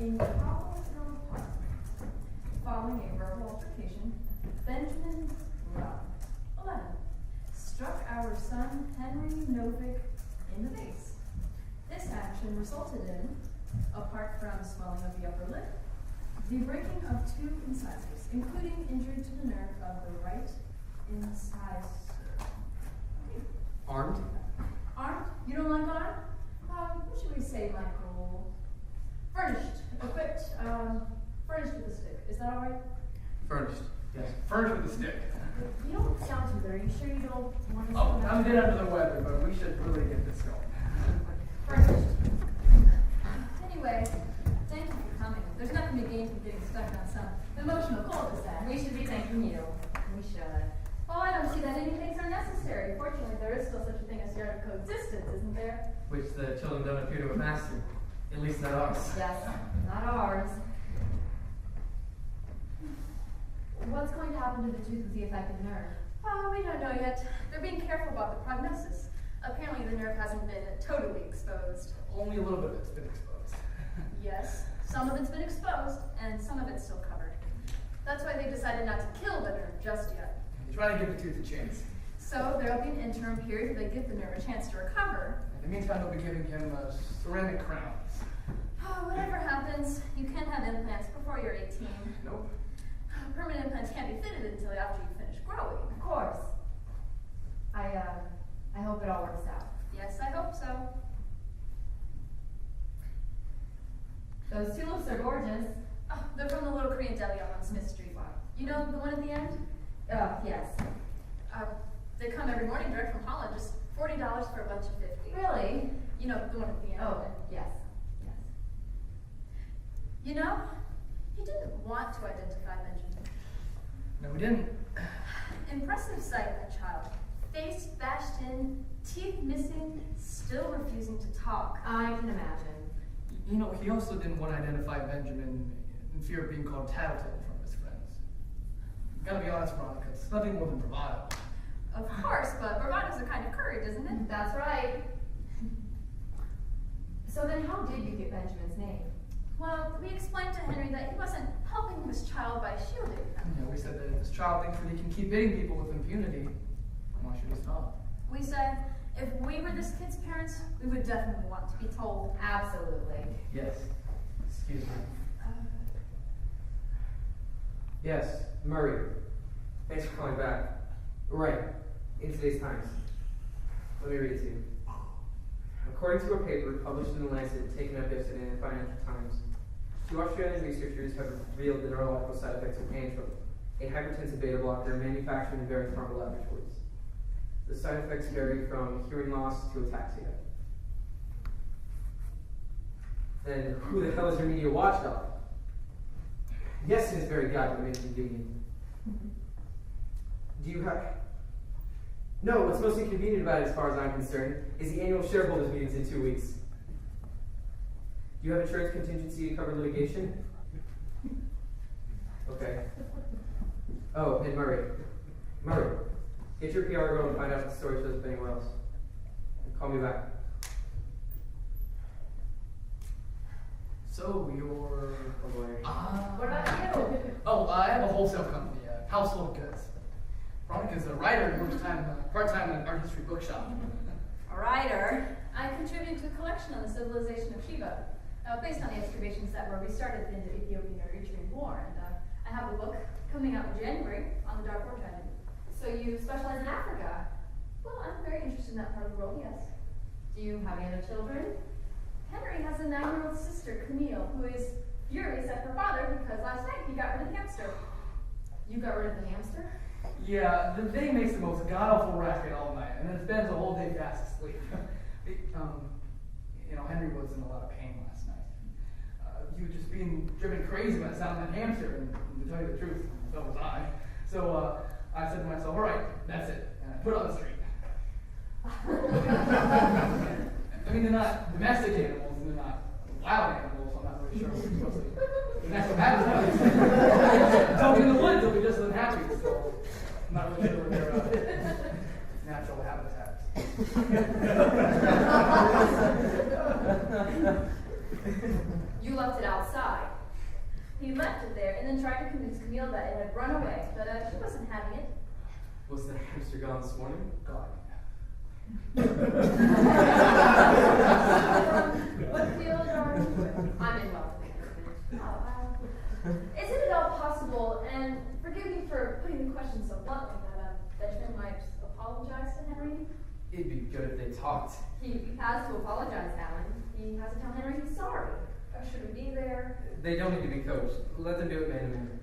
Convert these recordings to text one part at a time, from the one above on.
In Cobblestone Park, following a verbal altercation, Benjamin Brown, 11, struck our son Henry Novick in the face. This action resulted in, apart from swelling of the upper lip, the breaking of 2 incisors, including injury to the nerve of the right incisor. Armed? Armed? You don't like armed? What should we say, Michael? Furnished, equipped, furnished with a stick. Is that all right? Furnished. Yes. Furnished with a stick. You don't sound too good. Are you sure you don't want to? Oh, I'm a bit under the weather, but we should really get this going. Furnished. Anyway, thank you for coming. There's nothing to gain from getting stuck on some emotional cul-de-sac. We should be thanking you. We should. Well, I don't see that any things are necessary. Fortunately, there is still such a thing as the art of coexistence, isn't there? Which the children don't appear to have mastered. At least not ours. Yes, not ours. What's going to happen to the tooth with the affected nerve? Oh, we don't know yet. They're being careful about the prognosis. Apparently, the nerve hasn't been totally exposed. Only a little bit of it's been exposed. Yes, some of it's been exposed, and some of it's still covered. That's why they decided not to kill the nerve just yet. You're trying to give the tooth a chance. So there'll be an interim period where they give the nerve a chance to recover. In the meantime, they'll be giving him ceramic crowns. Oh, whatever happens, you can have implants before you're 18. Nope. Permanent implants can't be fitted until after you finish growing. Of course. I hope it all works out. Yes, I hope so. Those tulips are gorgeous. Oh, they're from the little Korean deli on Smith Street. You know the one at the end? Yes. They come every morning direct from Holland, just $40 for a bunch of 50. Really? You know, the one at the end. Oh, yes. Yes. You know, he didn't want to identify Benjamin. No, we didn't. Impressive sight, that child. Face bashed in, teeth missing, still refusing to talk. I can imagine. You know, he also didn't want to identify Benjamin in fear of being called tattletale from his friends. Gotta be honest, Veronica, it's nothing more than bravado. Of course, but bravado's a kind of courage, isn't it? That's right. So then how did you get Benjamin's name? Well, we explained to Henry that he wasn't helping this child by shielding him. You know, we said that if this child thinks that he can keep hitting people with impunity, why should he stop? We said, if we were this kid's parents, we would definitely want to be told. Absolutely. Yes. Excuse me. Yes, Murray. Thanks for calling back. Right. In today's Times. Let me read it to you. According to a paper published in The Lancet, taken up yesterday in the Financial Times, 2 Australian researchers have revealed the neurological side effects of Antril, a hypertensive beta blocker manufactured in various pharma laboratories. The side effects vary from hearing loss to ataxia. Then who the hell is your media watchdog? Yes, it is very goddamn inconvenient. Do you have... No, what's most inconvenient about it, as far as I'm concerned, is the annual shareholders meetings in 2 weeks. Do you have insurance contingency to cover litigation? Okay. Oh, and Murray, get your PR girl and find out if the story shows up anywhere else. And call me back. So, you're... Oh boy. What about you? Oh, I have a wholesale company, Household Goods. Veronica's a writer who works part-time in an art history bookshop. A writer. I contributed to a collection on the civilization of Sheba, based on the excavations that were restarted at the end of the Ethiopian Eritrean War. And I have a book coming out in January on the Darfur tragedy. So you specialize in Africa. Well, I'm very interested in that part of the world, yes. Do you have any other children? Henry has a 9-year-old sister, Camille, who is furious at her father because last night he got rid of the hamster. You got rid of the hamster? Yeah, the thing makes the most god-awful racket all night, and then spends the whole day fast asleep. You know, Henry was in a lot of pain last night. He was just being driven crazy by the sound of that hamster, and to tell you the truth, so was I. So I said to myself, all right, that's it, and I put it on the street. I mean, they're not domestic animals, and they're not wild animals, so I'm not really sure what we're supposed to do. And that's what happens. Tell me in the woods, they'll be just as unhappy, so I'm not really sure what their natural habitat is. You left it outside. He left it there and then tried to convince Camille that it had run away, but she wasn't having it. Was the hamster gone this morning? God. What field are you in? I'm in wealth management. Is it at all possible, and forgive me for putting the question so bluntly, that Benjamin might apologize to Henry? It'd be good if they talked. He has to apologize, Alan. He has to tell Henry he's sorry. Should we be there? They don't need to be coached. Let them do it man to man.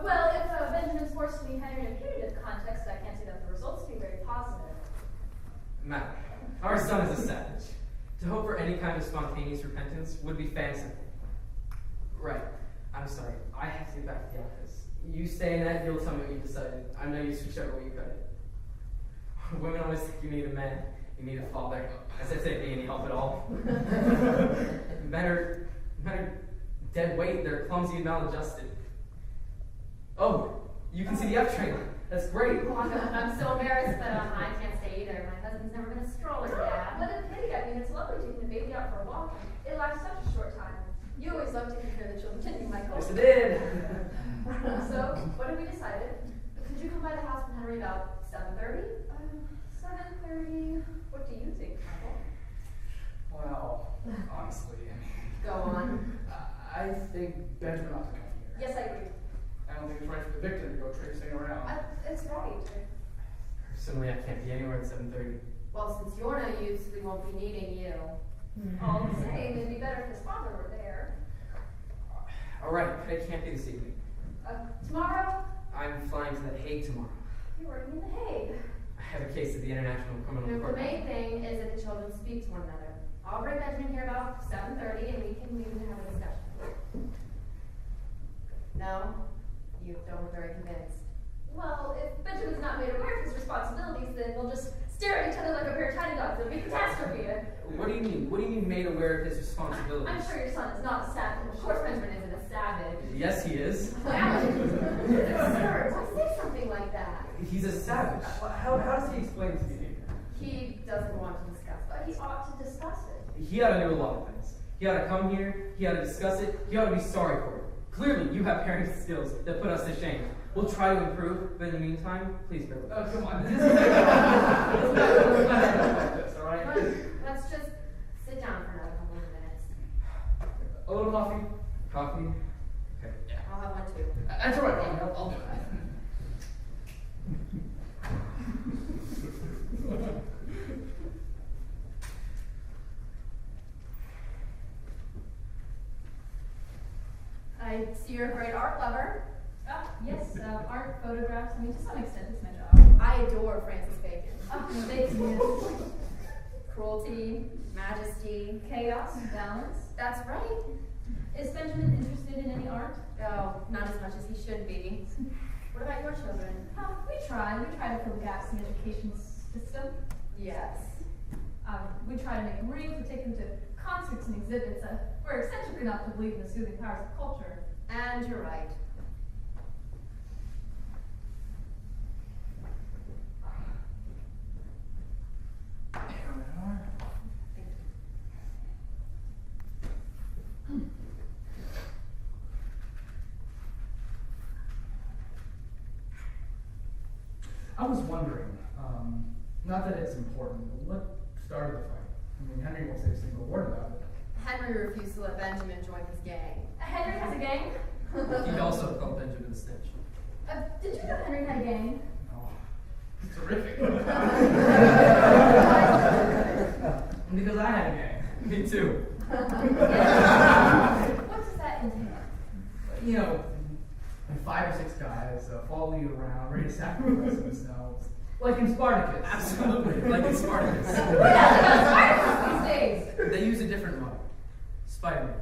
Well, if Benjamin's forced to be Henry in a punitive context, I can't see that the results will be very positive. Matt, our son is a savage. To hope for any kind of spontaneous repentance would be fanciful. Right. I'm sorry. I have to get back to the office. You stay in that, you'll tell me what you decided. I know you switch out what you cut it. Women always think you need a man. You need a father. As if they'd be any help at all. Men are dead weight. They're clumsy and maladjusted. Oh, you can see the F train. That's great. Oh, I'm so embarrassed, but I can't stay either. My husband's never been a stroller dad. What a pity. I mean, it's lovely taking the baby out for a walk. It lasts such a short time. You always love taking care of the children, didn't you, Michael? Yes, I did. So, what have we decided? Could you come by the house with Henry about 7:30? 7:30. What do you think, Michael? Well, honestly, Go on. I think Benjamin ought to come here. Yes, I agree. I don't think it's right for the victim to go traipsing around. It's right. Personally, I can't be anywhere at 7:30. Well, since you're no use, we won't be needing you. All the same, it'd be better if his father were there. All right, but I can't be this evening. Tomorrow? I'm flying to The Hague tomorrow. You're working in The Hague. I have a case at the International Criminal The Court. main thing is that the children speak to one another. I'll bring Benjamin here about 7:30 and we can have a discussion. No? You don't look very convinced. Well, if Benjamin's not made aware of his responsibilities, then we'll just stare at each other like a pair of tiny dogs. It'll be catastrophe. What do you mean? What do you mean made aware of his responsibilities? I'm sure your son is not a savage. Of course Benjamin isn't a savage. Yes, he is. Alex, it's absurd. Why say something like that? He's a savage. How does he explain it to me? He doesn't want to discuss But it. he ought to discuss it. He ought to know a lot of things. He ought to come here, he ought to discuss it, he ought to be sorry for it. Clearly, you have parenting skills that put us to shame. We'll try to improve, but in the meantime, please bear with us. Oh, come on. This is like this, all right? Let's just sit down for another couple of minutes. A little coffee? Coffee? Okay. I'll have one too. That's all right. I'll do that. I see you're a great art lover. Yes, art, photographs, I mean, to some extent, it's my job. I adore Francis Bacon. Thanks, yes. Cruelty, majesty. Chaos, balance. That's right. Is Benjamin interested in any art? Oh, not as much as he should be. What about your children? We try to fill gaps in the education system. Yes. We try to make them read, we take them to concerts and exhibits. We're eccentric enough to believe in the soothing powers of culture. And you're right. Here we are. I was wondering, not that it's important, but what started the fight? I mean, Henry won't say a single word about it. Henry refused to let Benjamin join his gang. Henry has a gang? He also called Benjamin a snitch. Did you know Henry had a gang? Oh, it's terrific. Because I had a gang. Me too. What does that entail? You know, 5 or 6 guys follow you around, ready to sacrifice themselves. Like in Spartacus. Absolutely, like in Spartacus. Yeah, Spartacus these days. They use a different mode. Spider-Man.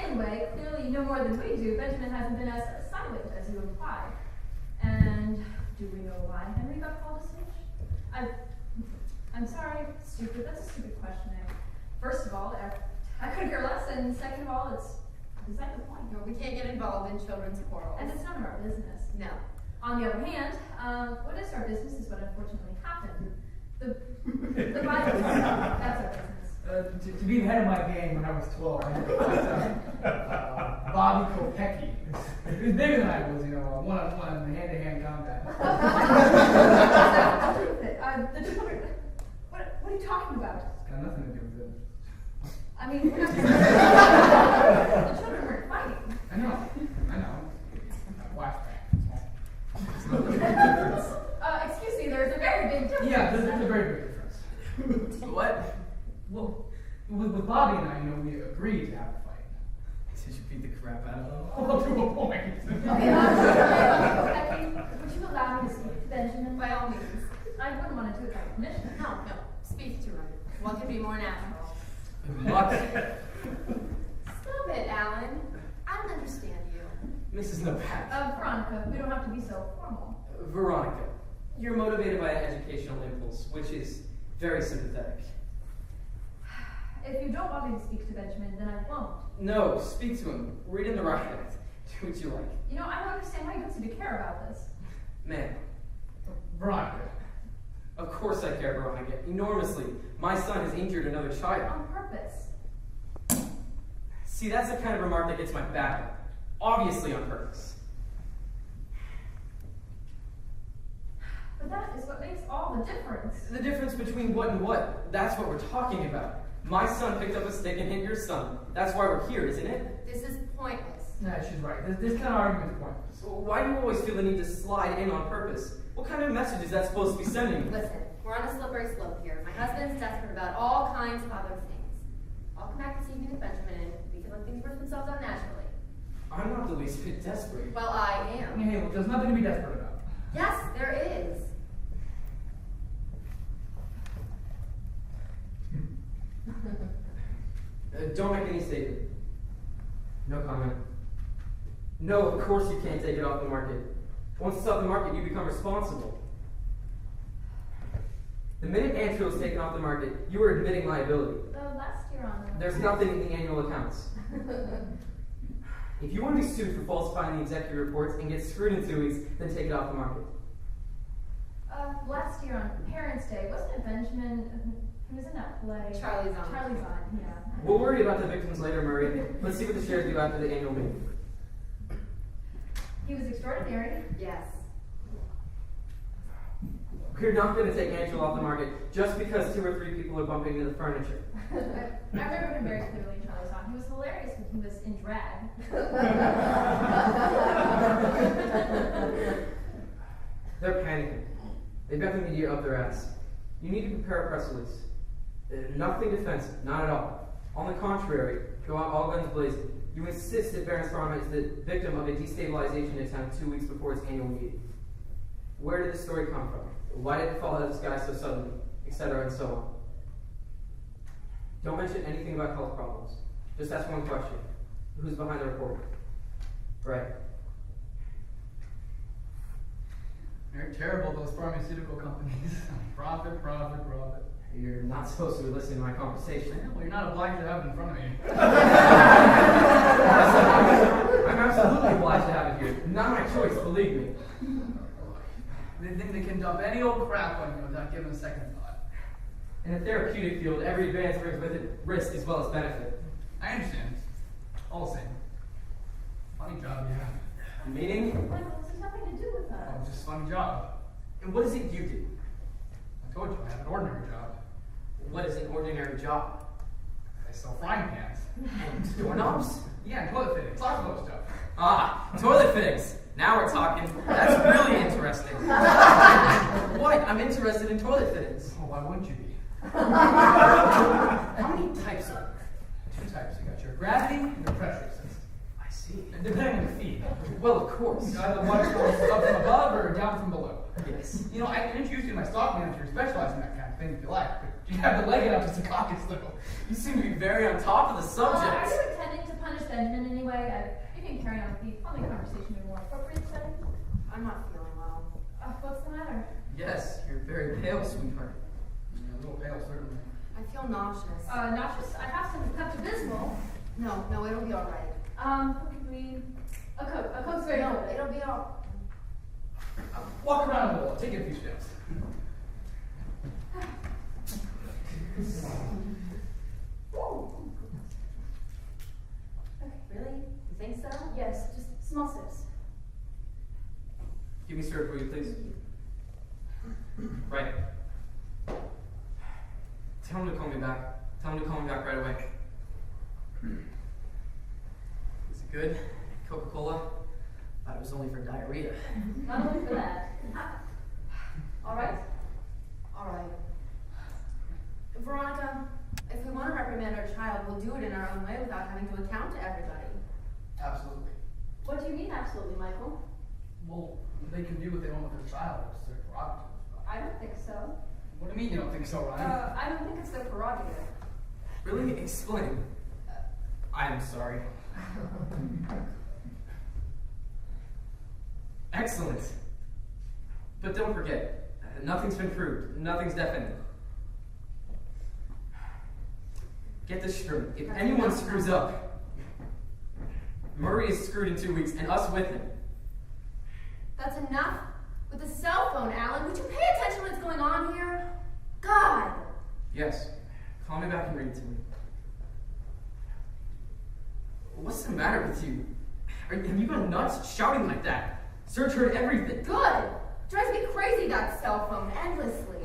Anyway, clearly you know more than we do. Benjamin hasn't been as silent as you implied. And do we know why Henry got called a snitch? I'm sorry, stupid. That's a stupid question. First of all, I couldn't care less, and second of all, it's beside the point. No, we can't get involved in children's quarrels. And it's none of our business. No. On the other hand, what is our business is what unfortunately happened. The Bible, that's our business. To be the head of my gang when I was 12, I had to fight Bobby Kopecki. He was bigger than I was, one-on-one, hand-to-hand combat. The children, what are you talking about? It's got nothing to do with it. I mean, the children weren't fighting. I know. Flashback. Excuse me, there's a very big difference. Yeah, there's a very big difference. What? Well, with Bobby and I, we agreed to have a fight. Did you beat the crap out of him? Well, to a point. Okay, would you allow me to speak to Benjamin? By all means. I wouldn't want to do it without permission. No, speak to him. What could be more natural? What? Stop it, Alan. I don't understand you. Mrs. Novak. Veronica, we don't have to be so formal. Veronica, you're motivated by an educational impulse, which is very sympathetic. If you don't want me to speak to Benjamin, then I won't. No, speak to him. Read him the riot act. Do what you like. I don't understand why you don't seem to care about this. Ma'am, Veronica. of course I care, Veronica. Enormously. My son has injured another child. On purpose. See, that's the kind of remark that gets my back up. Obviously on purpose. But that is what makes all the difference. The difference between what and what, that's what we're talking about. My son picked up a stick and hit your son. That's why we're here, isn't it? This is pointless. Yeah, she's right. This kind of argument is pointless. So why do you always feel the need to slide in on purpose? What kind of message is that supposed to be sending? Listen, we're on a slippery slope here. My husband's desperate about all kinds of other things. I'll come back this evening with Benjamin and we can let things work themselves out naturally. I'm not the least bit desperate. Well, I am. Hey, look, there's nothing to be desperate about. Yes, there is. Don't make any statement. No comment. No, of course you can't take it off the market. Once it's off the market, you become responsible. The minute Antrio was taken off the market, you were admitting liability. Last year on the... There's nothing in the annual accounts. If you want to be sued for falsifying the executive reports and get screwed in 2 weeks, then take it off the market. Last year on Parents' Day, wasn't it Benjamin who was in that play? Charlie's on. Yeah. We'll worry about the victims later, Murray. Let's see what the shares do after the annual meeting. He was extraordinary. Yes. We're not going to take Angelo off the market just because 2 or 3 people are bumping into the furniture. I remember him very clearly in Charlie's Aunt. He was hilarious when he was in drag. They're panicking. They've got the media up their ass. You need to prepare a press release. Nothing defensive, not at all. On the contrary, go out all guns blazing. You insist that Baron Sparma is the victim of a destabilization attempt 2 weeks before its annual meeting. Where did this story come from? Why did it fall out of the sky so suddenly? Etc. and so on. Don't mention anything about health problems. Just ask one question. Who's behind the report? Right. They're terrible, those pharmaceutical companies. Profit. You're not supposed to listen to my conversation. Well, you're not obliged to have it in front of me. I'm absolutely obliged to have it here. Not my choice, believe me. They think they can dump any old crap on you without giving a second thought. In the therapeutic field, every advance brings with it risk as well as benefit. I understand. All the same. Funny job, yeah. Meaning? Michael, this has nothing to do with Oh, us. just funny job. And what is it you do? I told you I have an ordinary job. What is an ordinary job? I sell frying pans. Doorknobs? Yeah, and toilet fittings. Lots of those stuff. Ah, toilet fittings. Now we're talking. That's really interesting. What? I'm interested in toilet fittings. Oh, why wouldn't you be? How many types are there? 2 types. You got your gravity and your pressure system. I see. And depending on the feed. Well, of course. You either water goes up from above or down from below. Yes. I can introduce you to my stock manager who specializes in that kind of thing if you like, but you have to leg it out just a caucus though. You seem to be very on top of the subject. Are you intending to punish Benjamin in any way? You can carry on with the plumbing conversation in a more appropriate setting. I'm not feeling well. What's the matter? Yes, you're very pale, sweetheart. Yeah, a little pale, certainly. I feel nauseous. Nauseous? I have some Pepto-Bismol. No, it'll be all right. A Coke's very No, good. it'll be all. Walk around a little, take it a few steps. Give me syrup, will you, please? Right. Tell him to call me back. Tell him to call me back right away. Is it good? Coca-Cola? Thought it was only for diarrhea. Not only for that. All right? All right. Veronica, if we want to reprimand our child, we'll do it in our own way without having to account to everybody. Absolutely. What do you mean, absolutely, Michael? Well, they can do what they want with their child. It's their prerogative. I don't think so. What do you mean you don't think so, Ryan? I don't think it's their prerogative. Really? Explain. I am sorry. Excellent. But don't forget, nothing's been proved. Nothing's definite. Get this straight. If anyone screws up, Murray is screwed in 2 weeks, and us with him. That's enough with the cell phone, Alan. Would you pay attention to what's going on here? God! Yes. Call me back and read it to me. What's the matter with you? Have you gone nuts shouting like that? Serge heard everything. Good! Drives me crazy, that cell phone, endlessly.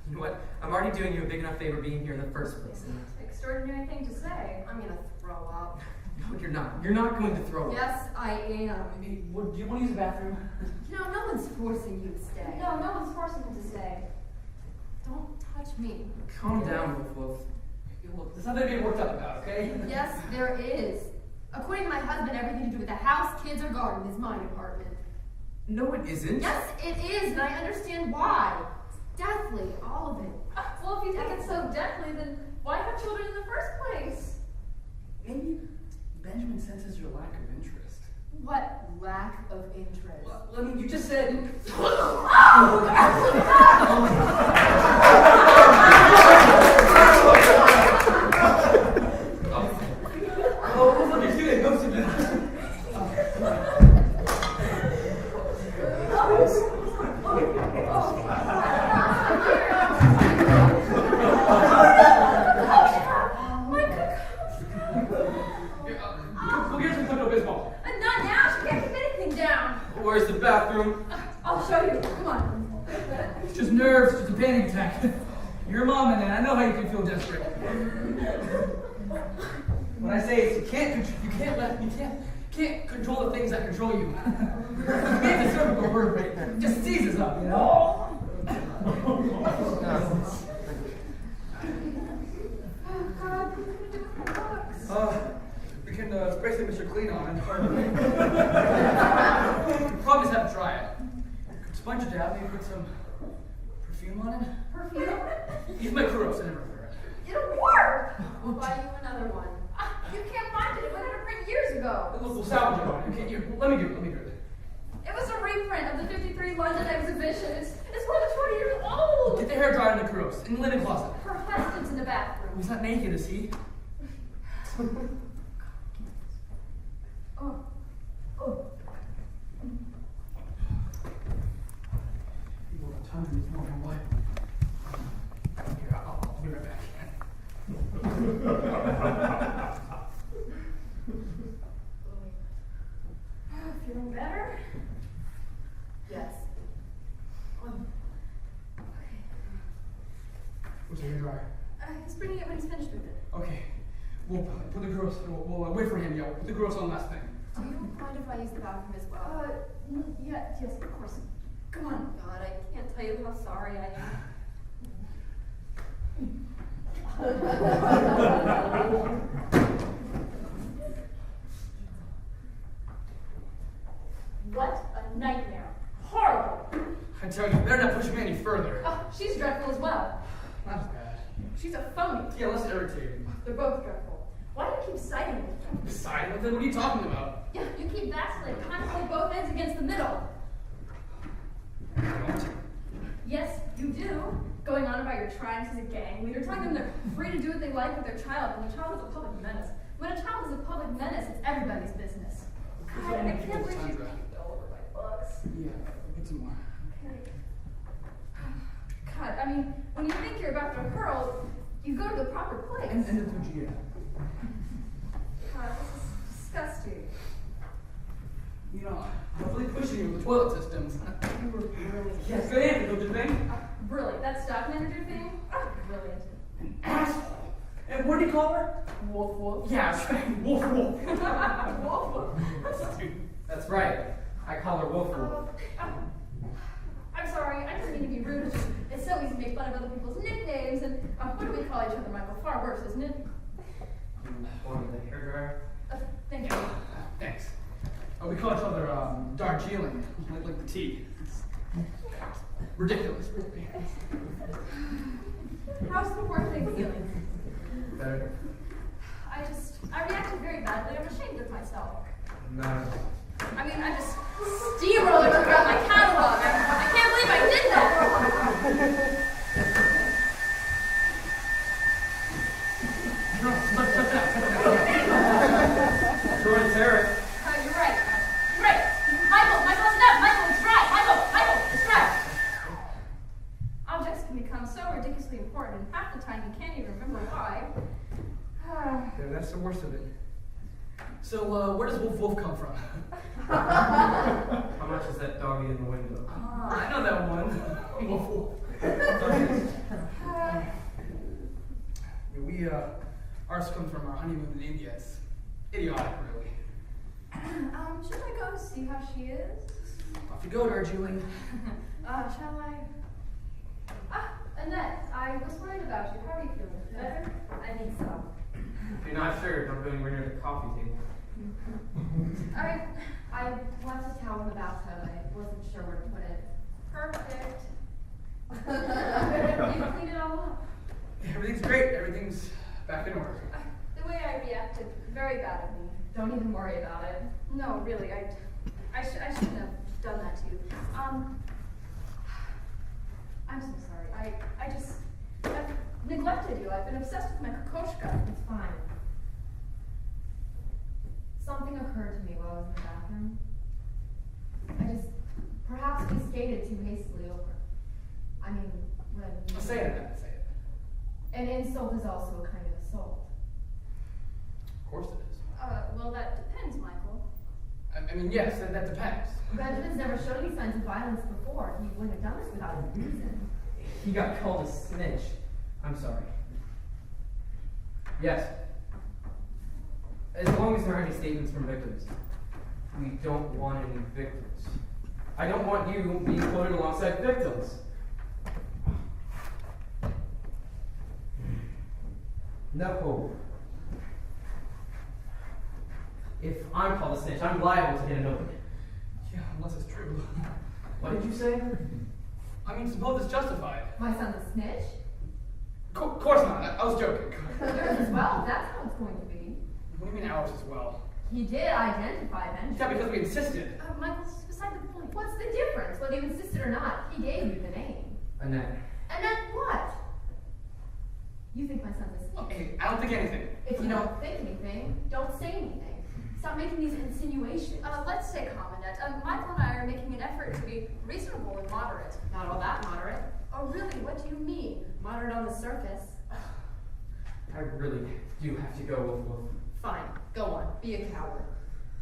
You know what? I'm already doing you a big enough favor being here in the first place. Extraordinary thing to say. I'm gonna throw up. No, you're not. You're not going to throw up. Yes, I am. Maybe, do you want to use the bathroom? You know, no one's forcing you to stay. No, no one's forcing him to stay. Don't touch me. Calm down, Wolf Wolf. Look, there's nothing to be worked up about, okay? Yes, there is. According to my husband, everything to do with the house, kids, or garden is my department. No, it isn't. Yes, it is, and I understand why. It's deathly, all of it. Well, if you think it's so deadly, then why have children in the first place? Maybe Benjamin senses your lack of interest. What lack of interest? Well, I mean, you just said... Where's the bathroom? I'll show you. Come on. It's just nerves, just a panic attack. You're a mom, and I know how you can feel desperate. What I say is you can't control the things that control you. Maybe the cervical vertebrae it just seizes up, you know? Oh, God, what are we going to do with the books? We can spray some Mr. Clean on it. Probably just have to try it. Could sponge it down, maybe put some perfume on it. Perfume? Use my Kuros, I never wear it. It'll work! We'll buy you another one. You can't find it. It went out of print years ago. Look, we'll salvage it on you. Let me do it. It was a reprint of the 53 London exhibition. It's more than 20 years old. Get the hair dried in the Kuros, in the linen closet. Her husband's in the bathroom. He's not naked, is he? Oh. People have time to this morning, why? Here, I'll be right back. Feeling better? Yes. What's your hair dryer? He's bringing it when he's finished with it. Okay. We'll put the Kuros, we'll wait for him, yo. Put the Kuros on last thing. Do you mind if I use the bathroom as well? Yes, of course. Come on. God, I can't tell you how sorry I am. What a nightmare. Horrible. I tell you, better not push me any further. Oh, she's dreadful as well. Not as bad. She's a phony. Yeah, less irritating. They're both dreadful. Why do you keep siding with them? Siding with them? What are you talking about? Yeah, you keep vacillating, trying to play both ends against the middle. I don't. Yes, you do. Going on about your triumphs as a gang leader, telling them they're free to do what they like with their child, when the child is a public menace. When a child is a public menace, it's everybody's business. God, I can't believe you kicked all over my books. Yeah, get some more. Okay. God, I mean, when you think you're about to hurl, you go to the proper place. And the Fujiya. God, this is disgusting. You know, I was really pushing you with the toilet systems. You were brilliant. Yes, good answer, don't you think? Brilliant. That stock manager thing? Brilliant. An asshole. And what do you call her? Wolf wolf. Yeah, that's right. Wolf wolf. Wolf wolf. That's right. I call her Wolf Wolf. I'm sorry, I didn't mean to be rude. It's so easy to make fun of other people's nicknames, and what do we call each other, Michael? Far worse, isn't it? You wanted the hairdryer? Thank you. Thanks. We call each other Darjeeling, like the tea. Ridiculous, really. How's the poor thing feeling? Better. I reacted very badly. I'm ashamed of myself. No. I mean, I just steamrolled throughout my catalog. I can't believe I did that. Jordan Terror. You're right. You're right. Michael, it's enough. Michael, it's right. Michael, it's right. Objects can become so ridiculously important, and half the time you can't even remember why. Yeah, that's the worst of it. So, where does Wolf Wolf come from? How much is that doggy in the window? I know that one. Wolf Wolf. Ours comes from our honeymoon in India. It's idiotic, really. Should I go see how she is? Off you go, Darjeeling. Shall I? Annette, I was worried about you. How are you feeling? Better? I think so. If you're not sure, don't go anywhere near the coffee table. I left a towel in the bathtub. I wasn't sure where to put it. Perfect. You cleaned it all up. Everything's great. Everything's back in order. The way I reacted, very bad of me. Don't even worry about it. No, really, I shouldn't have done that to you. I'm so sorry. I've neglected you. I've been obsessed with my kokoschka. It's fine. Something occurred to me while I was in the bathroom. Perhaps we skated too hastily over. I mean, when... Say it, Annette, say it. An insult is also a kind of assault. Of course it is. Well, that depends, Michael. I mean, yes, that depends. Benjamin's never showed any signs of violence before. He wouldn't have done this without a reason. He got called a snitch. I'm sorry. Yes. As long as there aren't any statements from victims. We don't want any victims. I don't want you being quoted alongside victims. No. If I'm called a snitch, I'm liable to get an opening. Yeah, unless it's true. What did you say? I mean, suppose it's justified. My son's a snitch? Of course not. I was joking. Yours as well. That's how it's going to be. What do you mean ours as well? He did identify Benjamin. Yeah, because we insisted. Michael, it's beside the point. What's the difference? Whether you insisted or not, he gave you the name. Annette. And then what? You think my son's a snitch? Okay, I don't think anything. If you don't think anything, don't say anything. Stop making these insinuations. Let's stay calm, Annette. Michael and I are making an effort to be reasonable and moderate. Not all that moderate. Oh, really? What do you mean? Moderate on the surface. I really do have to go, Wolf Wolf. Fine, go on. Be a coward.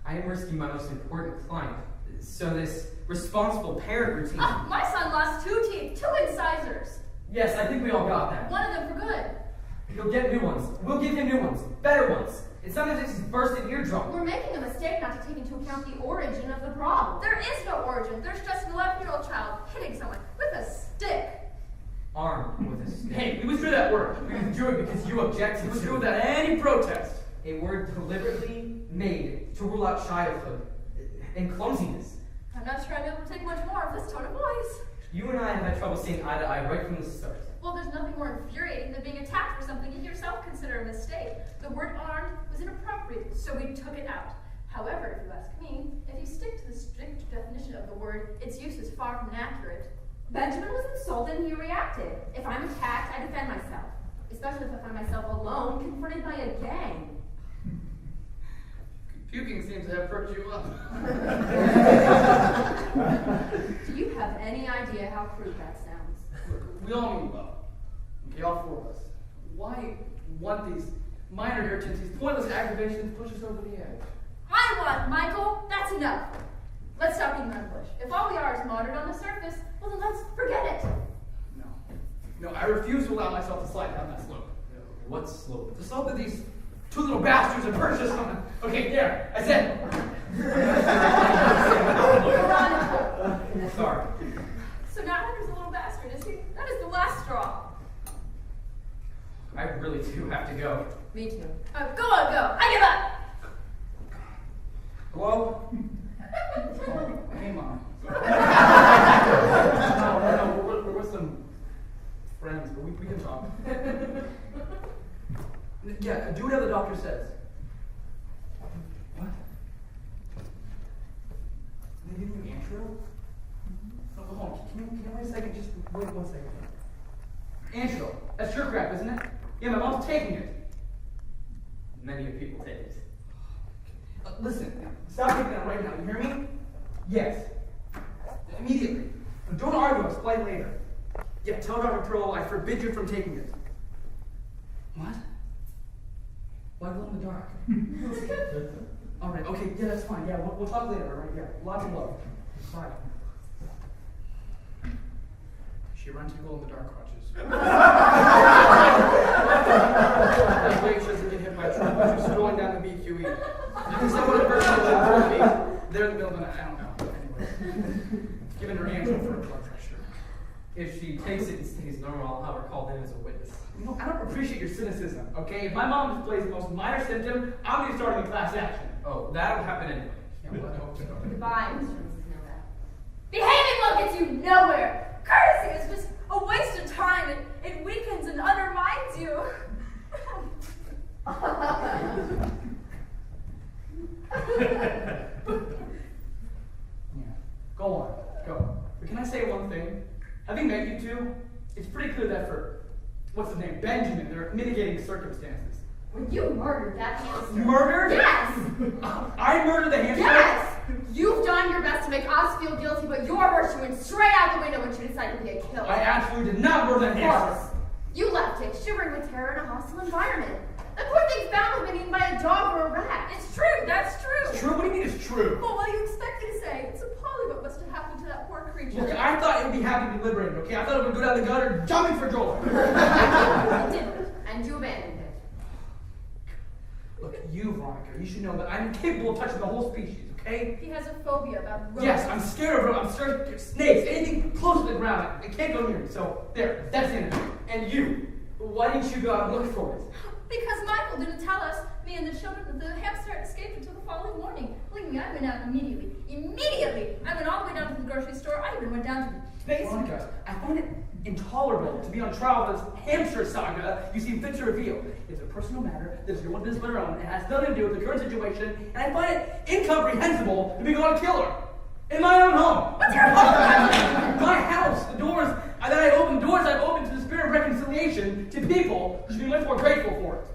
I am risking my most important client. So this responsible parent routine. My son lost 2 teeth, 2 incisors. Yes, I think we all got that. One of them for good. He'll get new ones. We'll give him new ones. Better ones. It's not as if he's bursted eardrum. We're making a mistake not to take into account the origin of the problem. There is no origin. There's just an 11-year-old child hitting someone with a stick. Armed with a stick. Hey, we withdrew that word. We withdrew it because you objected We to withdrew it. without any protest. A word deliberately made to rule out childhood and clumsiness. I'm not sure I'll be able to take much more of this tone of voice. You and I have had trouble seeing eye to eye right from the start. Well, there's nothing more infuriating than being attacked for something you yourself consider a mistake. The word armed was inappropriate, so we took it out. However, if you ask me, if you stick to the strict definition of the word, its use is far from inaccurate. Benjamin was insulted and he reacted. If I'm attacked, I defend myself. Especially if I find myself alone, confronted by a gang. Puking seems to have perked you up. Do you have any idea how crude that sounds? Look, we all mean well. Okay, all 4 of us. Why want these minor irritants, these pointless aggravations push us over the edge? I want, Michael. That's enough. Let's stop beating around the bush. If all we are is modern on the surface, well then let's forget it. No, I refuse to allow myself to slide down that slope. What slope? The slope that these two little bastards have purchased on. Okay, there, I said. Veronica. Sorry. So now Henry's a little bastard, is he? That is the last straw. I really do have to go. Me too. Go on, go. I give up. Hello? Oh, hey, Mom. No, we're with some friends, but we can talk. Yeah, do whatever the doctor says. What? They give you Antro? Oh, hold on. Can you wait a second? Just wait 1 second. Antro. That's your crap, isn't it? Yeah, my mom's taking it. Many people take it. Listen, stop taking that right now. You hear me? Yes. Immediately. Don't argue. I'll explain later. Yeah, tell Dr. Pearl I forbid you from taking it. What? Why glow in the dark? All right. Okay. Yeah, that's fine. Yeah, we'll talk later. All right. Yeah. Lots of love. Bye. She runs to glow in the dark crutches. That way she doesn't get hit by truck. She's going down the BQE. Because someone person told me they're in the middle of the night. I don't know. Anyway, giving her hands for her blood pressure. If she takes it and stays normal, I'll have her called in as a witness. You know, I don't appreciate your cynicism, okay? If my mom displays the most minor symptom, I'm going to start a class action. Oh, that'll happen anyway. Yeah, well, I hope so. Goodbye, Mr. and Mrs. Novak. Behaving will get you nowhere. Courtesy is just a waste of time. It weakens and undermines you. Yeah. Go on. Go. But can I say one thing? Having met you two, it's pretty clear that for, what's his name, Benjamin, there are mitigating circumstances. Well, you murdered that hamster. Murdered? Yes! I murdered the hamster? Yes! You've done your best to make us feel guilty, but your virtue went straight out the window when you decided to be a killer. I absolutely did not murder that Of hamster. course. You left it shivering with terror in a hostile environment. The poor thing's bound to have been eaten by a dog or a rat. It's true. That's true. It's true? What do you mean it's true? Well, what do you expect me to say? It's appalling what must have happened to that poor creature. Look, I thought it would be happy to be liberated, okay? I thought it would go down the gutter, jumping for joy. You didn't, and you abandoned it. Look, you, Veronica, you should know that I'm incapable of touching the whole species, okay? He has a phobia about rodents. Yes, I'm scared of rodents, I'm scared of snakes, anything close to the ground. It can't go near me, so there, that's the end of it. And you, why didn't you go out and look for it? Because Michael didn't tell us. Me and the children, the hamster had escaped until the following morning. Believe me, I went out immediately. Immediately! I went all the way down to the grocery store. I even went down to the basement. Veronica, I find it intolerable to be on trial for this hamster saga you seem fit to reveal. It's a personal matter that is your own business of your own. It has nothing to do with the current situation, and I find it incomprehensible to be going to kill her. In my own home. What's your home? My house, the doors that I open, doors I've opened to the spirit of reconciliation to people who should be much more grateful for it.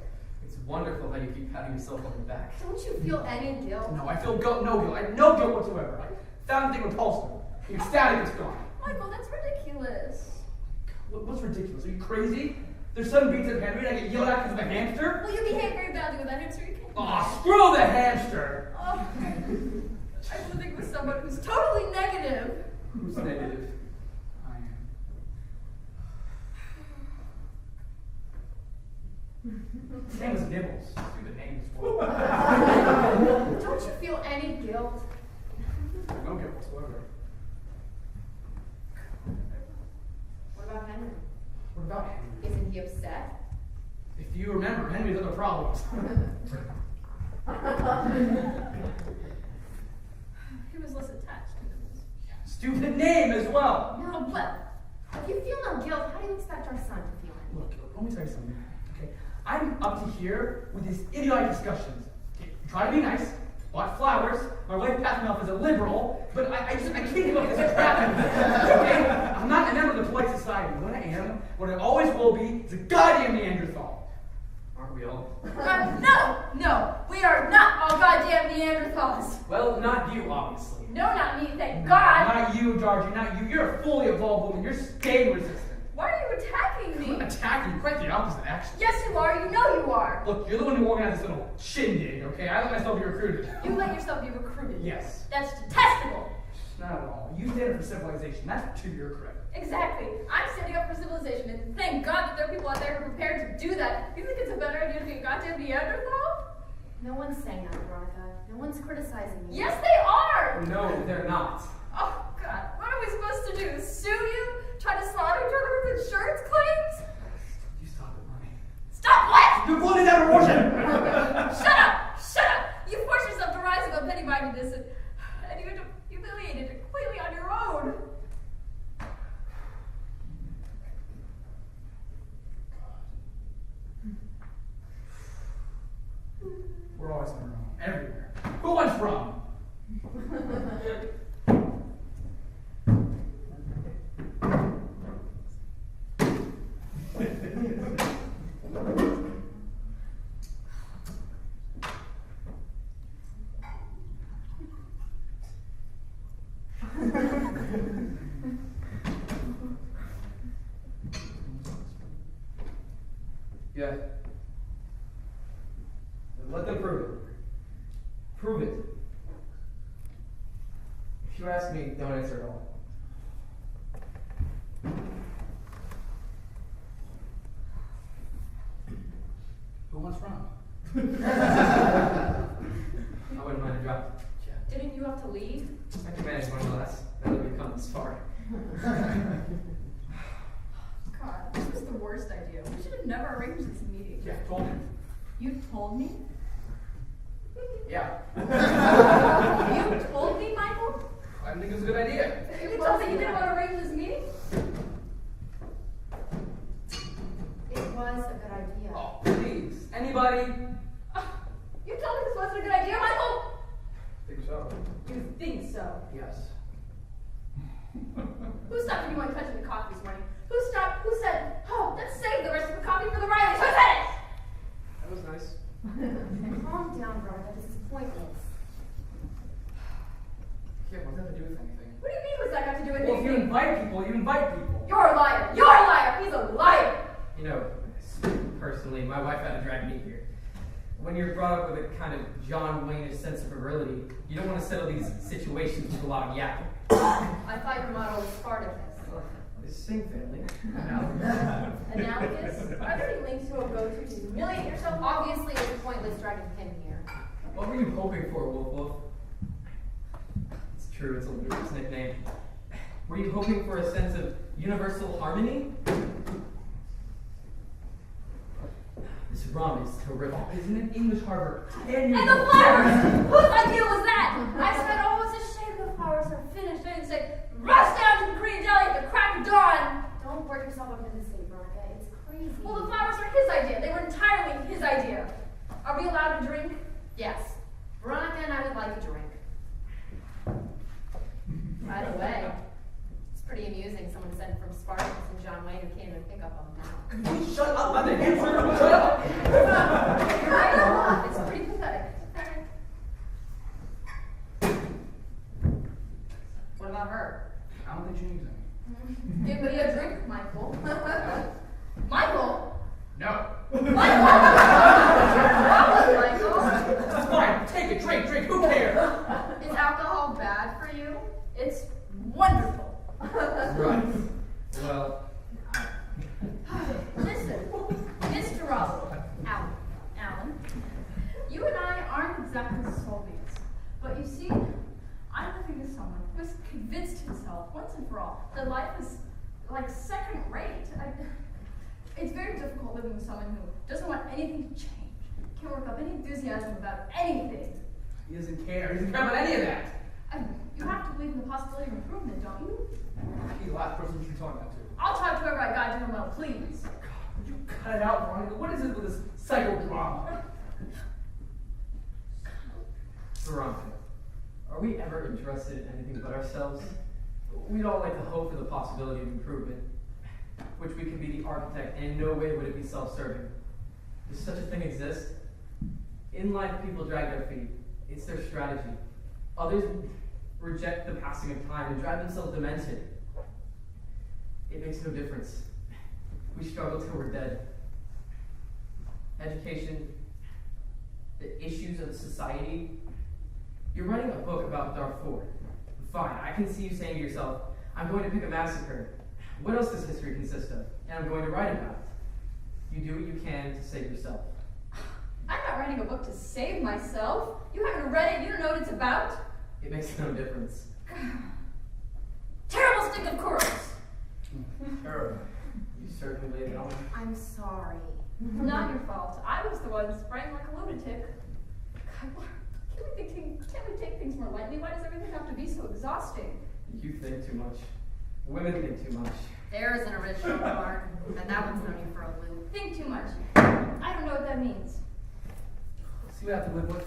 It's wonderful how you keep patting yourself on the back. Don't you feel any guilt? No, I feel no guilt. I have no guilt whatsoever. I found the thing repulsive. I'm ecstatic it's gone. Michael, that's ridiculous. What's ridiculous? Are you crazy? Their son beats up Henry and I get yelled at because of a hamster? Well, you behave very badly with that hamster. You can't. Aw, screw the hamster! Oh, I'm living with someone who's totally negative. Who's negative? I am. His name is Nibbles. Stupid name as well. Don't you feel any guilt? No guilt whatsoever. What about Henry? What about Henry? Isn't he upset? If you remember, Henry has other problems. He was less attached to this. Stupid name as well. Oh, well. If you feel no guilt, how do you expect our son to feel any? Look, let me tell you something. Okay, I'm up to here with these idiotic discussions. Okay, try to be nice, bought flowers. My wife passed me off as a liberal, but I can't give up this crap. Okay, I'm not a member of the polite society. What I am, what I always will be, is a goddamn Neanderthal. Aren't we all? No, we are not all goddamn Neanderthals. Well, not you, obviously. No, not me, thank God. Not you, Georgie, not you. You're a fully evolved woman. You're stain resistant. Why are you attacking I'm me? not attacking you, quite the opposite, actually. Yes, you are. You know you are. Look, you're the one who organized this little shindig, okay? I let myself be recruited. You let yourself be recruited. Yes. That's detestable. Not at all. You stand up for civilization. That's to your credit. Exactly. I'm standing up for civilization, and thank God that there are people out there who are prepared to do that. You think it's a better idea to be a goddamn Neanderthal? No one's saying that, Veronica. No one's criticizing you. Yes, they are! No, they're not. Oh, God. What are we supposed to do? Sue you? Try to slaughter each other with insurance claims? You stop it, Marty. Stop what? You're voting down abortion! Shut up! Shut up! You forced yourself to rise above petty-mindedness, and you humiliated it completely on your own. We're always on our own. Everywhere. Who wants from? Yeah. Let them prove it. Prove it. If you ask me, don't answer at all. Who wants from? I wouldn't mind a drop. Didn't you have to leave? I can manage one less. Now that we've come this far. God, this was the worst idea. We should have never arranged this meeting. Yeah, told him. You told me? Yeah. You told me, Michael? I didn't think it was a good idea. You told me you didn't want to arrange this meeting? It was a good idea. Oh, please. Anybody? You told me this wasn't a good idea, Michael? Think so. You think so? Yes. Who stopped anyone touching the coffee this morning? Who said, oh, let's save the rest of the coffee for the Rileys? Who said it? That was nice. Calm down, Veronica. This is pointless. Yeah, what's that to do with anything? What do you mean what's that got to do with Well, if you anything? invite people, you invite people. You're a liar. You're a liar. He's a liar. You know, personally, my wife had to drag me here. When you're brought up with a kind of John Wayne-ish sense of virility, you don't want to settle these situations with a lot of yapping. I thought your motto was Spartacus. The same family. Analogous? Are there any links to a go-to to humiliate yourself? Obviously, it's pointless dragging him here. What were you hoping for, Wolf Wolf? It's true, it's a ludicrous nickname. Were you hoping for a sense of universal harmony? This rum is terrific. Isn't it English Harbor? 10 years And the old. flowers! Whose idea was that? I said, oh, it's a shame the flowers are finished. I didn't say, rush down to the Korean deli at the crack of dawn. Don't work yourself up into this thing, Veronica. It's crazy. Well, the flowers are his idea. They were entirely his idea. Are we allowed to drink? Yes. Veronica and I would like a drink. By the way, it's pretty amusing someone sent from Spartacus and John Wayne who can't even pick up on them now. Will you shut up? Let me answer. Shut up. It's pretty pathetic. What about her? I don't think she needs any. Give me a drink, Michael. Michael? No. Michael? That's fine. Take it. Drink. Who cares? Is alcohol bad for you? It's wonderful. Right. Well, Listen, Mr. Allen, you and I aren't exactly soulmates, but you see, I'm living with someone who has convinced himself once and for all that life is like second rate. It's very difficult living with someone who doesn't want anything to change, can't work up any enthusiasm about anything. He doesn't care. He doesn't care about any of that. You have to believe in the possibility of improvement, don't you? He's the last person you should be talking about to. I'll talk to whoever I got to him well, please. Would you cut it out, Veronica? What is it with this psychodrama? Veronica, are we ever interested in anything but ourselves? We'd all like to hope for the possibility of improvement, which we could be the architect, and in no way would it be self-serving. Does such a thing exist? In life, people drag their feet. It's their strategy. Others reject the passing of time and drive themselves demented. It makes no difference. We struggle till we're dead. Education, the issues of society. You're writing a book about Darfur, Fine, I can see you saying to yourself, I'm going to pick a massacre. What else does history consist of? And I'm going to write about it. You do what you can to save yourself. I'm not writing a book to save myself. You haven't read it, you don't know what it's about. It makes no difference. Terrible stick of course. Terrible. You certainly laid it on. I'm sorry. Not your fault. I was the one spraying like a lunatic. God, can't we take things more lightly? Why does everything have to be so exhausting? You think too much. Women think too much. There's an original remark, and that one's thrown you for a loop. Think too much. I don't know what that means. See what I have to live with?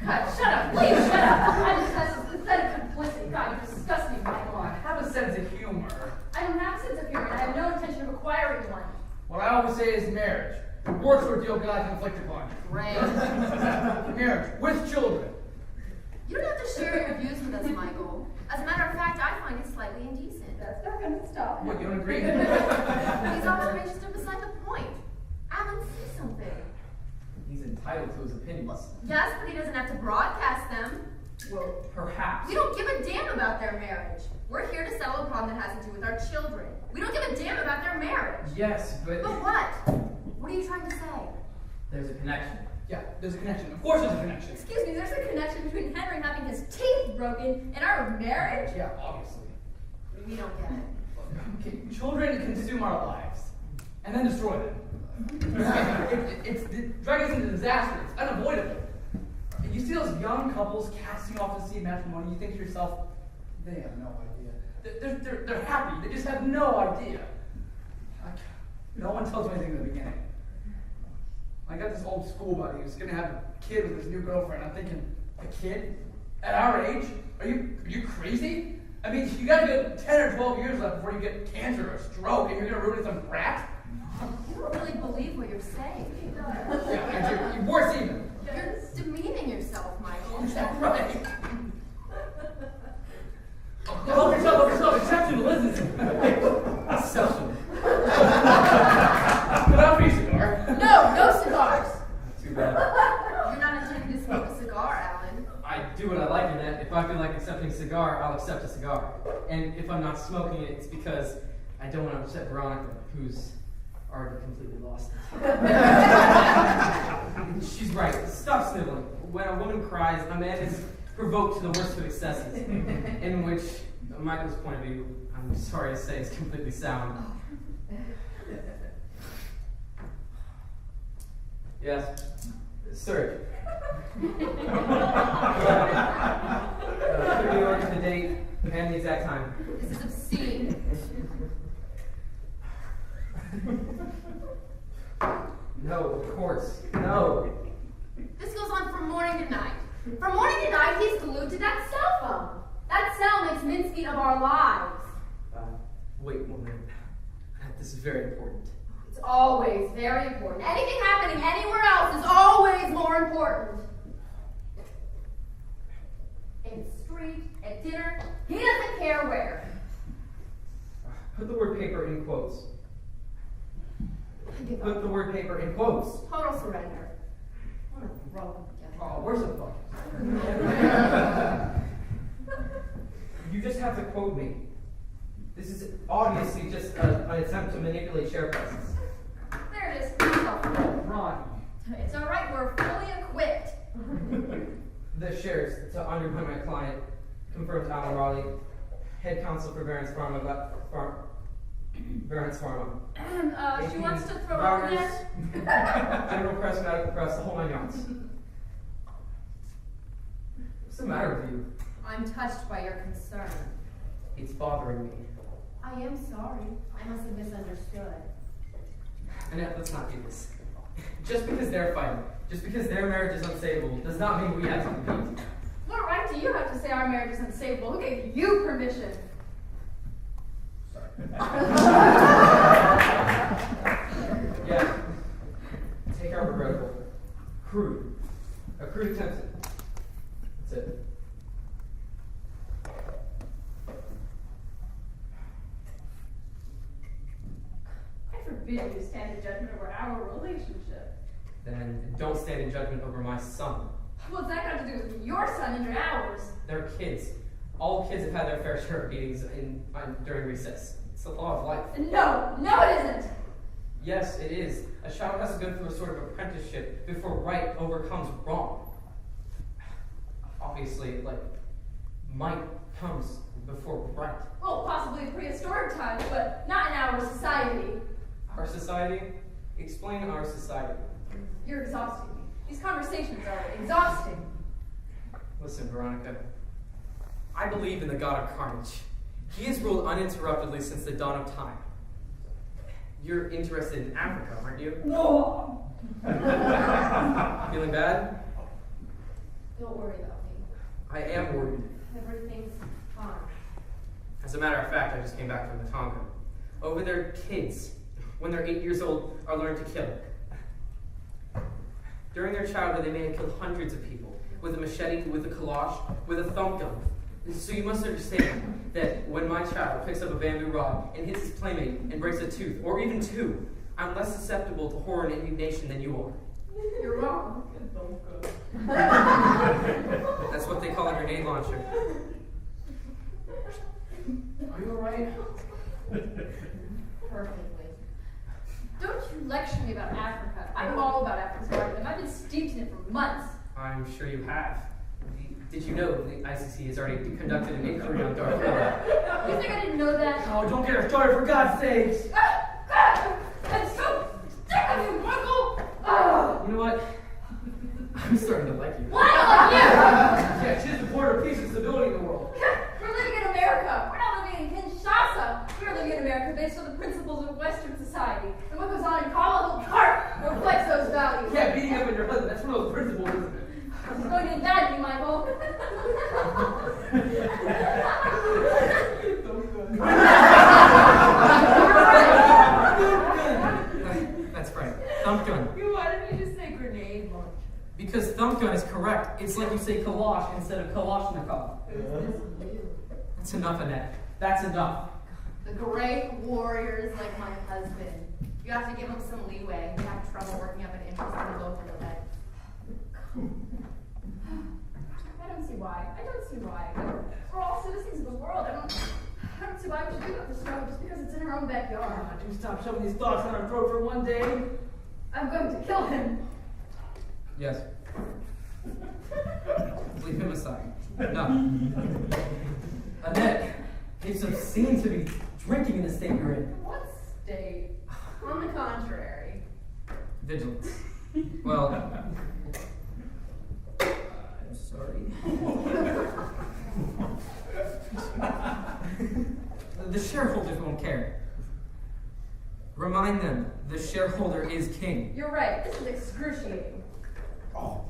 God, shut up. Please shut up. I'm pathetic complicity. God, you disgust me, Michael. Come on, have a sense of humor. I don't have a sense of humor, and I have no intention of acquiring one. What I always say is marriage. The worst ordeal God can inflict upon you. Great. Marriage with children. You don't have to share your views with us, Michael. As a matter of fact, I find it slightly indecent. That's not going to stop. What, you don't agree? These observations are beside the point. Alan, say something. He's entitled to his opinions. Yes, but he doesn't have to broadcast them. Well, perhaps. We don't give a damn about their marriage. We're here to settle a problem that has to do with our children. We don't give a damn about their marriage. Yes, but But what? What are you trying to say? there's a connection. Yeah, there's a connection. Of course there's a connection. Excuse me, there's a connection between Henry having his teeth broken and our marriage? Yeah, obviously. We don't get it. Okay, children consume our lives and then destroy them. It drags us into disaster. It's unavoidable. You see those young couples casting off to see matrimony, you think to yourself, they have no idea. They're happy. They just have no idea. No one tells me anything in the beginning. I got this old school buddy who's gonna have a kid with his new girlfriend. I'm thinking, a kid? At our age? Are you crazy? I mean, you got a good 10 or 12 years left before you get cancer or a stroke, and you're gonna ruin some brat? You don't really believe what you're saying. Yeah, I do. Worse even. You're demeaning yourself, Michael. Is that right? Help yourself, exceptionalism. Exception. Put out me, cigar. No cigars. Too bad. You're not intending to smoke a cigar, Alan. I do what I like in that. If I feel like accepting a cigar, I'll accept a cigar. And if I'm not smoking it, it's because I don't want to upset Veronica, who's already completely lost it. She's right. Stop sniveling. When a woman cries, a man is provoked to the worst of excesses, in which Michael's point of view, I'm sorry to say, is completely sound. Yes, sir. Put me on the date and the exact time. This is obscene. No, of course. No. This goes on from morning to night. From morning to night, he's glued to that cell phone. That cell makes mincemeat of our lives. Wait one minute. This is very important. It's always very important. Anything happening anywhere else is always more important. In the street, at dinner, he doesn't care where. Put the word paper in quotes. I give Put up. the word paper in quotes. Total surrender. I want to throw him together. Oh, where's the fuck? You just have to quote me. This is obviously just an attempt to manipulate chairpersons. There it is. Oh, Ronnie. It's all right, we're fully equipped. The shares to undermine my client confirms Alan Raleigh, head counsel for Barron's Pharma. Barron's Pharma. She wants to throw Robbers, in. General press, medical press, the whole 9 yards. What's the matter with you? I'm touched by your concern. It's bothering me. I am sorry. I must have misunderstood. Annette, let's not do this. Just because they're fighting, just because their marriage is unsavable, does not mean we have to compete. What right do you have to say our marriage is unsavable? Who gave you permission? Yeah. Take our regrettable. Crude. A crude attempt. That's it. I forbid you to stand in judgment over our relationship. Then don't stand in judgment over my son. What's that got to do with your son and ours? They're kids. All kids have had their fair share of beatings during recess. It's the law of life. No, it isn't. Yes, it is. A child has to go through a sort of apprenticeship before right overcomes wrong. Obviously, might comes before right. Well, possibly in prehistoric times, but not in our society. Our society? Explain our society. You're exhausting me. These conversations are exhausting. Listen, Veronica. I believe in the god of Carnage. He has ruled uninterruptedly since the dawn of time. You're interested in Africa, aren't you? No. Feeling bad? Don't worry about me. I am worried. Everything's fine. As a matter of fact, I just came back from the Tonga. Over there, kids, when they're 8 years old, are learned to kill. During their childhood, they may have killed hundreds of people with a machete, with a kalash, with a thump gun. So you must understand that when my child picks up a bamboo rod and hits his playmate and breaks a tooth, or even two, I'm less susceptible to horror and indignation than you are. You're wrong. That's what they call a grenade launcher. Are you alright? Perfectly. Don't you lecture me about Africa. I know all about Africa's martyrdom. I've been steeped in it for months. I'm sure you have. Did you know the ICC has already conducted an inquiry on Darth Vader? You think I didn't know that? Oh, don't get her started, for God's sakes! I'm so sick of you, Michael! Oh. You know what? I'm starting to like you. Why not like you? Yeah, she's the border of peace and stability in the world. We're living in America. We're not living in Kinshasa. We're living in America based on the principles of Western society. And what goes on in Kamala Park reflects those values. Yeah, beating up on your husband, that's one of those principles, isn't it? It's going to indict me, Michael. That's right. Thump gun. Why did you just say grenade launcher? Because thump gun is correct. It's like you say kalash instead of kalashnikov. That's enough, Annette. That's enough. The great warriors like my husband. You have to give them some leeway. You have trouble working up an interest in the local event. I don't see why. We're all citizens of the world. I don't see why we should give up the struggle just because it's in our own backyard. Do stop shoving these thoughts down our throat for one day? I'm going to kill him. Yes. Leave him aside. No. Annette, it's obscene to be drinking in the state you're in. What state? On the contrary. Vigilance. Well, I'm sorry. The shareholders won't care. Remind them the shareholder is king. You're right. This is excruciating. Oh.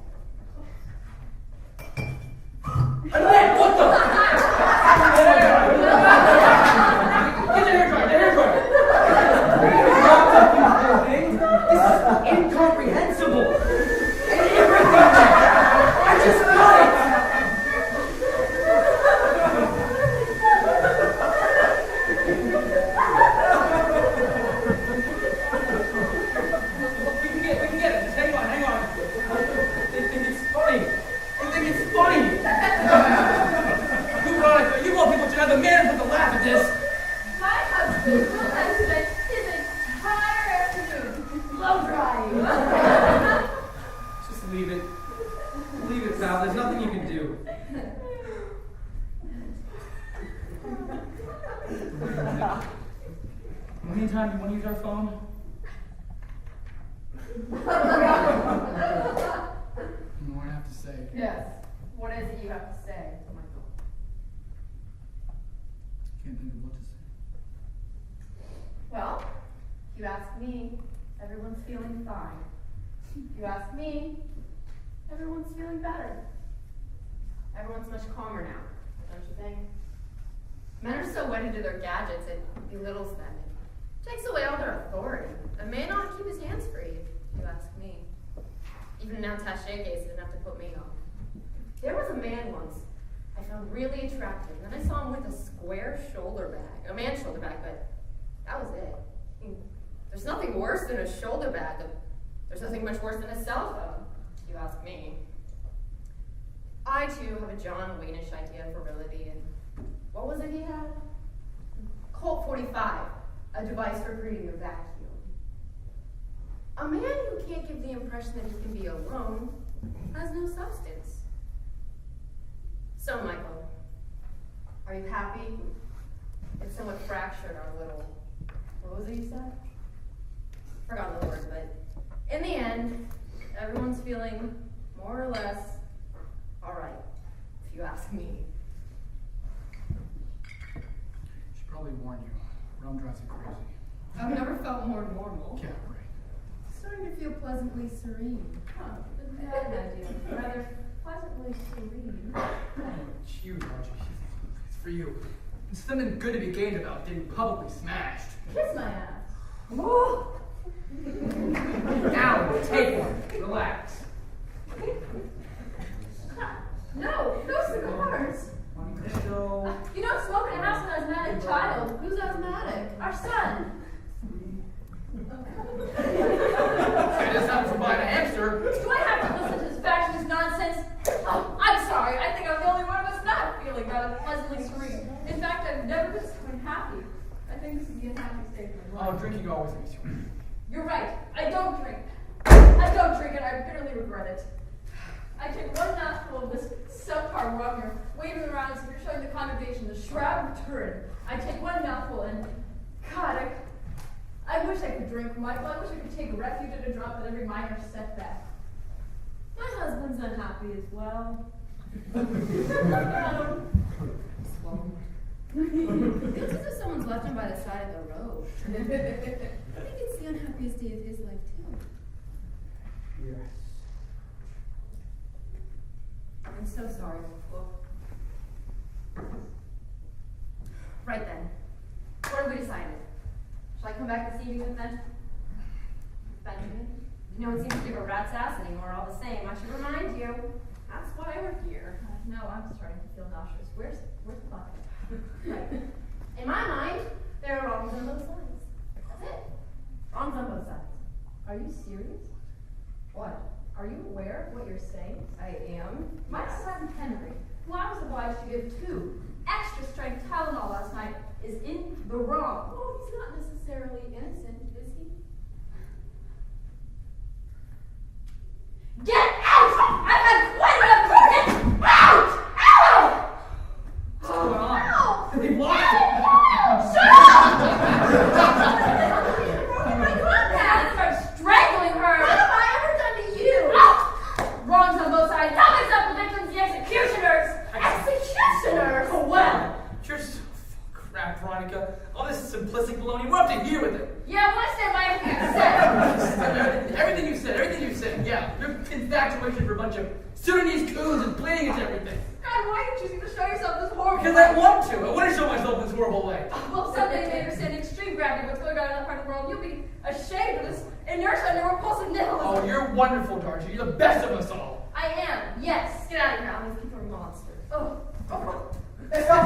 Annette, what the? Get the hair dryer, This is incomprehensible. And everything. I just got it. We can get it. Just hang on. They think it's funny. Veronica, you want people to have the manners to laugh at this. My husband will have spent his entire afternoon blow drying. Just leave it. Leave it, pal. There's nothing you can do. Anytime you want to use our phone? What do I have to say? Yes. What is it you have to say? Can't think of what to say. Well, if you ask me, everyone's feeling fine. If you ask me, everyone's feeling better. Everyone's much calmer now, don't you think? Men are so wedded to their gadgets, it belittles them. It takes away all their authority. A man ought to keep his hands free, if you ask me. Even an attaché case is enough to put me off. There was a man once I found really attractive, and then I saw him with a square shoulder bag. A man's shoulder bag, but that was it. I mean, there's nothing worse than a shoulder bag. There's nothing much worse than a cell phone, if you ask me. I, too, have a John Wayne-ish idea of virility, and what was it he had? Colt 45, a device for creating a vacuum. A man who can't give the impression that he can be alone has no substance. So, Michael, are you happy? It somewhat fractured our little, what was it you said? Forgot the word, but in the end, everyone's feeling more or less all right, if you ask me. Should probably warn you. Rome drives you crazy. I've never felt more normal. Yeah, right. Starting to feel pleasantly serene. Huh, isn't that an idea? Rather pleasantly serene. Oh, it's you, Archie. It's for you. It's something good to be gained about getting publicly smashed. Kiss my ass. Now, take one. Relax. No cigars. No. You don't smoke in a house with an asthmatic child. Who's asthmatic? Our son. I just happened to buy a hamster. Do I have to listen to this fatuous nonsense? Oh, I'm sorry. I think I'm the only one of us not feeling rather pleasantly serene. In fact, I've never been so unhappy. I think this is the unhappy state of my Oh, life. drinking always makes you. You're right. I don't drink. I don't drink and I bitterly regret it. I take one mouthful of this subpar rum you're waving around as if you're showing the congregation the shroud of Turin. I take one mouthful and, God, I wish I could drink, Michael. I wish I could take refuge in a drop with every minor setback. My husband's unhappy as well. It's as if someone's left him by the side of the road. I think it's the unhappiest day of his life, too. Yes. I'm so sorry. Well, right then. What have we decided? Shall I come back this evening with Benjamin? No one seems to give a rat's ass anymore, all the same. I should remind you, that's why we're here. No, I'm starting to feel nauseous. Where's the bucket? Right. In my mind, there are wrongs on both sides. That's it. Wrongs on both sides. Are you serious? What? Are you aware of what you're saying? I am. My son Henry, who I was obliged to give 2 extra strength Tylenol last night, is in the wrong. Well, he's not necessarily innocent, is he? Get out! I've had quite enough of it! Out! Out! What's going on? Ow! They lost it. Shut up! I start strangling her. What have I ever done to you? Out! Wrongs on both sides. Tell myself the victims, the executioners. Executioners! Well, You're so crap, Veronica. All this simplistic baloney. We're up to here with it. Yeah, when I stand by everything you said. Everything you said, yeah. Your infatuation for a bunch of Sudanese coons and bleeding into everything. God, why are you choosing to show yourself this horrible Because way? I want to. I want to show myself this horrible way. Well, someday you may understand extreme gravity, what's going on in that part of the world. You'll be ashamed of this inertia and your repulsive nihilism. Oh, you're wonderful, Darcy. You're the best of us all. I am, yes. Get out of here, Alice. People are monsters. Oh. No, I'm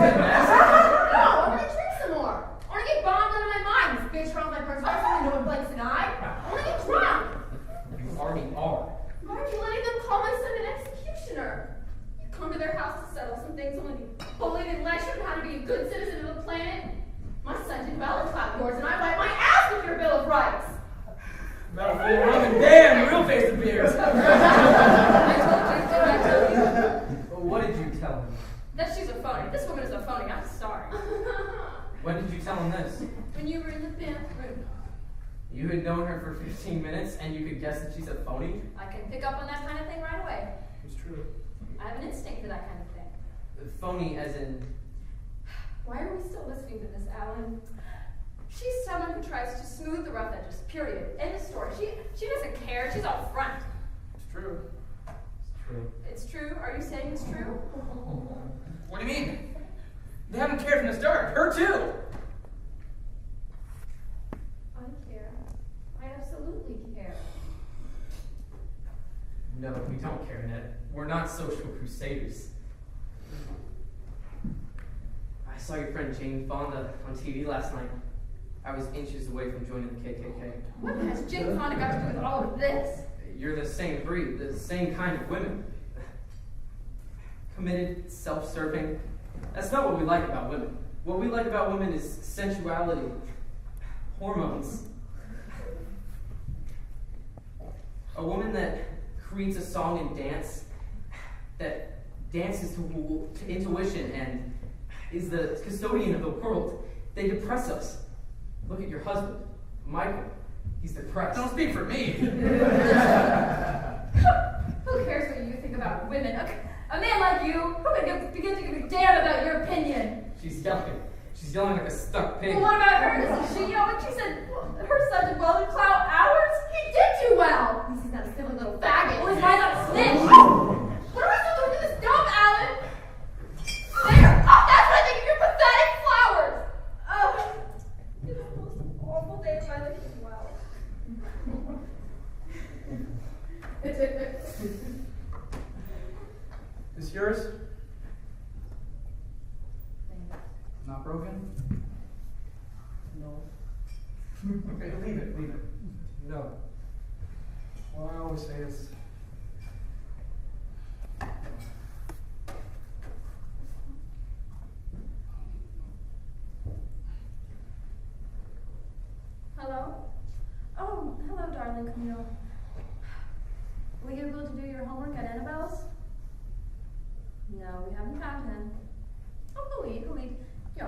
gonna drink some more. I wanna get bombed out of my mind. This bitch runs my purse. I something no one blinks an eye. I wanna get drunk. you already are. Why are you letting them call my son an executioner? You come to their house to settle some things, only to be bullied and lectured on how to be a good citizen of the planet. My son did well in clap yours, and I wipe my ass with your Bill of Rights. About a full rum and damn, real face appears. I told you. What did you tell him? That she's a phony. This woman is a phony. I'm sorry. When did you tell him this? When you were in the bathroom, You had known her for 15 minutes and you could guess that she's a phony? I can pick up on that kind of thing right away. It's true. I have an instinct for that kind of thing. Phony as in... Why are we still listening to this, Alan? She's someone who tries to smooth the rough edges, period. End of story. She doesn't care. She's up front. It's true. It's true. It's true. Are you saying it's true? What do you mean? They haven't cared from the start. Her too. I care. I absolutely care. No, we don't care, Ned. We're not social crusaders. I saw your friend Jane Fonda on TV last night. I was inches away from joining the KKK. What has Jane Fonda got to do with all of this? You're the same breed, the same kind of women. Committed, self-serving, That's not what we like about women. What we like about women is sensuality, hormones. A woman that creates a song and dance, that dances to intuition and is the custodian of the world. They depress us. Look at your husband, Michael. He's depressed. Don't speak for me. Who cares what you think about women? A man like you, who would begin to give a damn about your opinion? She's yelling. She's yelling like a stuck pig. Well, what about her? Isn't she, when she said her son did well in clout hours? He did do well! He's not a silly little faggot. Well, he's not a snitch! What am I supposed to do with this dump, Alan? There! That's what I think of your pathetic flowers! Oh, it's the most awful day of my life as well. This yours? Not broken? No. Okay, leave it. No. Well, I always say is, Hello? Oh, hello, darling Camille. Were you able to do your homework at Annabelle's? No, we haven't found him. Oh, he'll eat,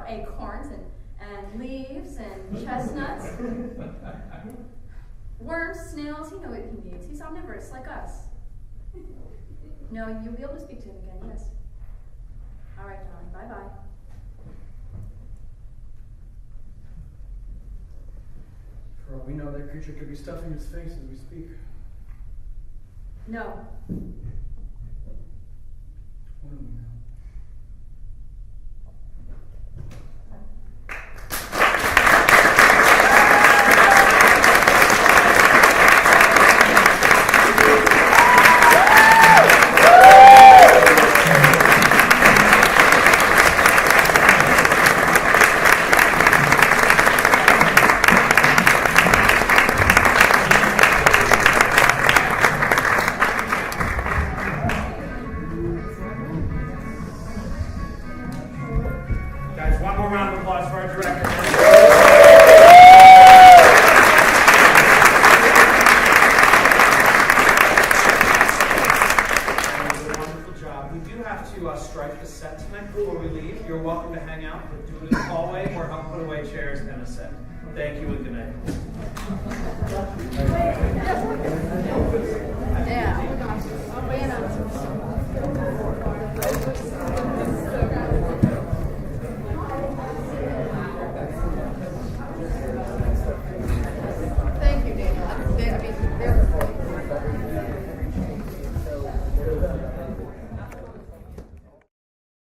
acorns and leaves and chestnuts. Worms, snails, he knows what he needs. He's omnivorous like us. No, you'll be able to speak to him again, yes. All right, darling, bye-bye. for all we know, that creature could be stuffing his face as we speak. No. What do we know? Guys, one more round of applause for our director. That was a wonderful job. We do have to strike the set tonight before we leave. You're welcome to hang out, but do it in the hallway or help put away chairs and a set. Thank you and good night.